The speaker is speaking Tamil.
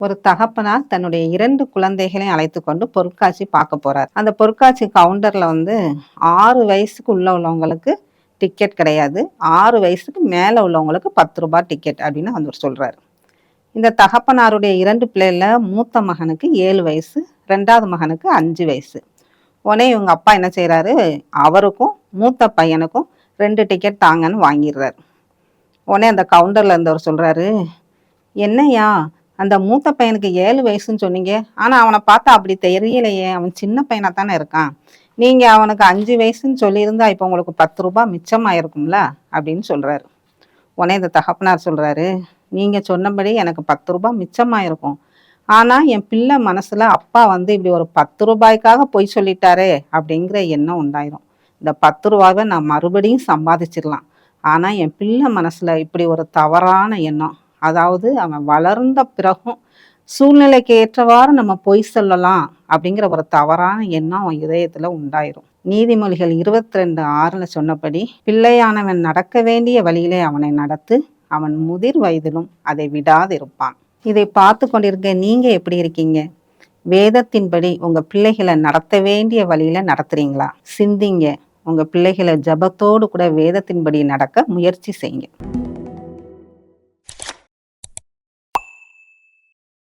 ஒரு தகப்பனார் தன்னுடைய 2 குழந்தைகளையும் அழைத்து கொண்டு பொருட்காட்சி பார்க்க போறார். அந்த பொருட்காட்சி கவுண்டர்ல 6 வயசுக்கு உள்ளவங்களுக்கு டிக்கெட் கிடையாது. 6 வயசுக்கு மேல உள்ளவங்களுக்கு ரூ. 10 டிக்கெட் அப்படின்னு அவர் சொல்றாரு. இந்த தகப்பனாருடைய 2 பிள்ளைல மூத்த மகனுக்கு 7 வயசு, 2வது மகனுக்கு 5 வயசு. உடனே இவங்க அப்பா என்ன செய்றாரு, அவருக்கும் மூத்த பையனுக்கும் 2 டிக்கெட் தாங்கன்னு வாங்கிடுறாரு. உடனே அந்த கவுண்டர்ல இருந்தவர் சொல்றாரு, என்னய்யா அந்த மூத்த பையனுக்கு 7 வயசுன்னு சொன்னீங்க. ஆனா அவனை பார்த்தா அப்படி தெரியலையே. அவன் சின்ன பையனா தானே இருக்கான். நீங்க அவனுக்கு 5 வயசுன்னு சொல்லியிருந்தா இப்போ உங்களுக்கு ரூ. 10 மிச்சமாயிருக்கும்ல அப்படின்னு சொல்றாரு. உடனே இந்த தகப்பனார் சொல்றாரு, நீங்க சொன்னபடி எனக்கு ரூ. 10 மிச்சமாயிருக்கும். ஆனா என் பிள்ளை மனசுல அப்பா இப்படி ஒரு ரூ. 10க்காக பொய் சொல்லிட்டாரே அப்படிங்கிற எண்ணம் உண்டாயிரும். இந்த ரூ. 10 நான் மறுபடியும் சம்பாதிச்சிடலாம். ஆனா என் பிள்ளை மனசுல இப்படி ஒரு தவறான எண்ணம், அதாவது அவன் வளர்ந்த பிறகும் சூழ்நிலைக்கு ஏற்றவாறு நம்ம பொய் சொல்லலாம் அப்படிங்கிற ஒரு தவறான எண்ணம் அவன் இதயத்துல உண்டாயிரும். நீதிமொழிகள் 22:6 சொன்னபடி, பிள்ளையானவன் நடக்க வேண்டிய வழியிலே அவனை நடத்து, அவன் முதிர் வயதிலும் அதை விடாதிருப்பான். இதை பார்த்து கொண்டிருக்க நீங்க எப்படி இருக்கீங்க? வேதத்தின்படி உங்க பிள்ளைகளை நடத்த வேண்டிய வழியில நடத்துறீங்களா? சிந்திங்க. உங்க பிள்ளைகளை ஜபத்தோடு கூட வேதத்தின்படி நடக்க முயற்சி செய்யுங்க.